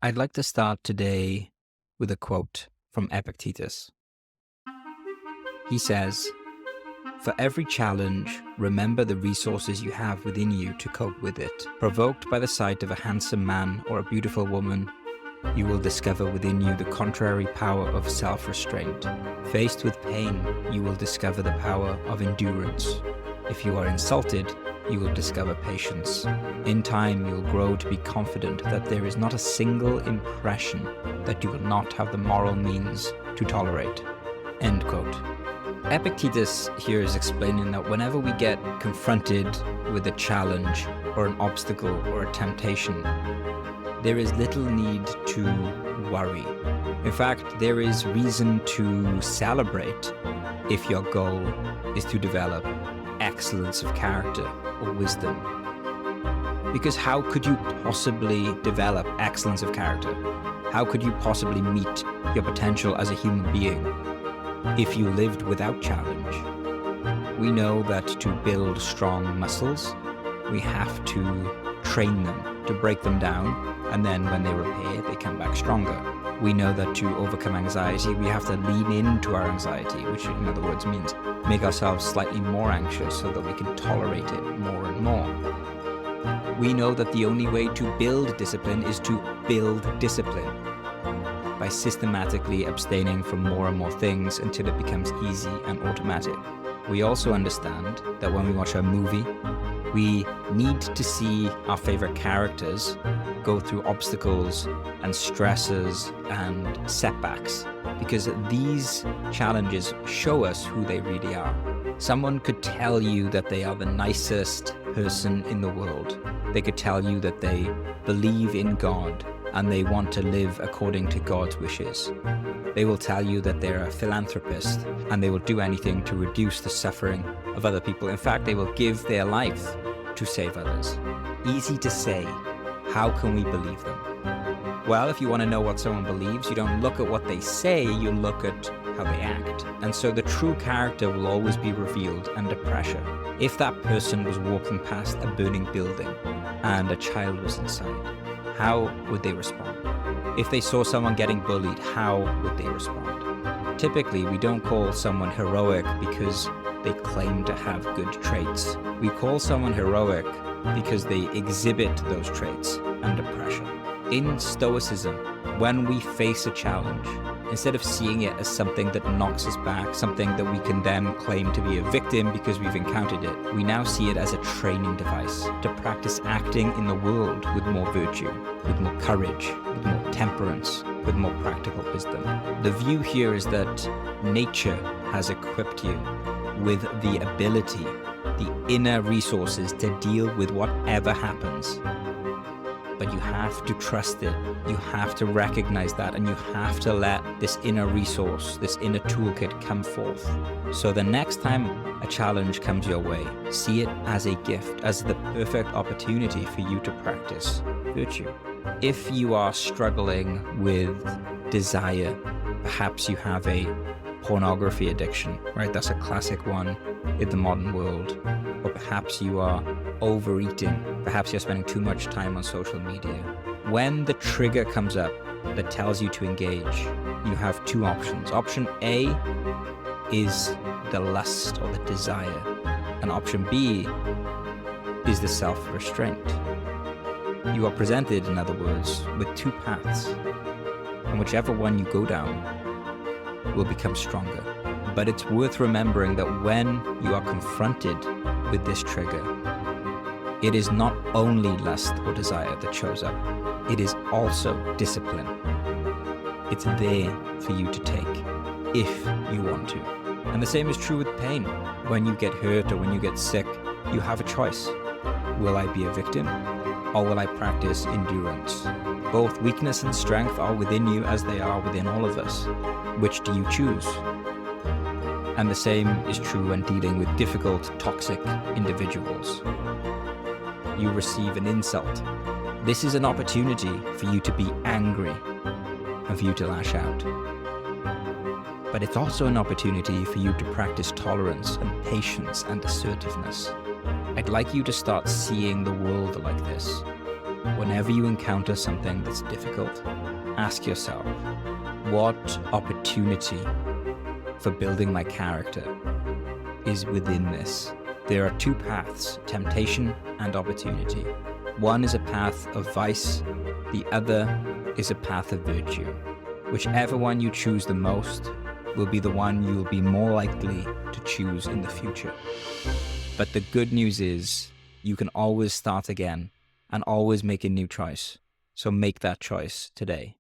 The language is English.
I'd like to start today with a quote from Epictetus. He says, "For every challenge, remember the resources you have within you to cope with it. Provoked by the sight of a handsome man or a beautiful woman, you will discover within you the contrary power of self-restraint. Faced with pain, you will discover the power of endurance. If you are insulted, you will discover patience. In time, you will grow to be confident that there is not a single impression that you will not have the moral means to tolerate." End quote. Epictetus here is explaining that whenever we get confronted with a challenge or an obstacle or a temptation, there is little need to worry. In fact, there is reason to celebrate if your goal is to develop excellence of character or wisdom. Because how could you possibly develop excellence of character? How could you possibly meet your potential as a human being if you lived without challenge? We know that to build strong muscles, we have to train them, to break them down, and then when they repair, they come back stronger. We know that to overcome anxiety, we have to lean into our anxiety, which in other words means make ourselves slightly more anxious so that we can tolerate it more and more. We know that the only way to build discipline is to build discipline by systematically abstaining from more and more things until it becomes easy and automatic. We also understand that when we watch a movie, we need to see our favorite characters go through obstacles and stresses and setbacks, because these challenges show us who they really are. Someone could tell you that they are the nicest person in the world. They could tell you that they believe in God and they want to live according to God's wishes. They will tell you that they're a philanthropist and they will do anything to reduce the suffering of other people. In fact, they will give their life to save others. Easy to say. How can we believe them? Well, if you want to know what someone believes, you don't look at what they say, you look at how they act. And so the true character will always be revealed under pressure. If that person was walking past a burning building and a child was inside, how would they respond? If they saw someone getting bullied, how would they respond? Typically, we don't call someone heroic because they claim to have good traits. We call someone heroic because they exhibit those traits under pressure. In Stoicism, when we face a challenge, instead of seeing it as something that knocks us back, something that we can then claim to be a victim because we've encountered it, we now see it as a training device to practice acting in the world with more virtue, with more courage, with more temperance, with more practical wisdom. The view here is that nature has equipped you with the ability, the inner resources to deal with whatever happens. But you have to trust it, you have to recognize that, and you have to let this inner resource, this inner toolkit come forth. So the next time a challenge comes your way, see it as a gift, as the perfect opportunity for you to practice virtue. If you are struggling with desire, perhaps you have a pornography addiction, right? That's a classic one in the modern world. Or perhaps you are overeating. Perhaps you're spending too much time on social media. When the trigger comes up that tells you to engage, you have two options. Option A is the lust or the desire. And option B is the self-restraint. You are presented, in other words, with two paths. And whichever one you go down will become stronger. But it's worth remembering that when you are confronted with this trigger, it is not only lust or desire that shows up, it is also discipline. It's there for you to take, if you want to. And the same is true with pain. When you get hurt or when you get sick, you have a choice. Will I be a victim, or will I practice endurance? Both weakness and strength are within you as they are within all of us. Which do you choose? And the same is true when dealing with difficult, toxic individuals. You receive an insult. This is an opportunity for you to be angry and for you to lash out. But it's also an opportunity for you to practice tolerance and patience and assertiveness. I'd like you to start seeing the world like this. Whenever you encounter something that's difficult, ask yourself, what opportunity for building my character is within this? There are two paths, temptation and opportunity. One is a path of vice, the other is a path of virtue. Whichever one you choose the most will be the one you will be more likely to choose in the future. But the good news is you can always start again and always make a new choice. So make that choice today.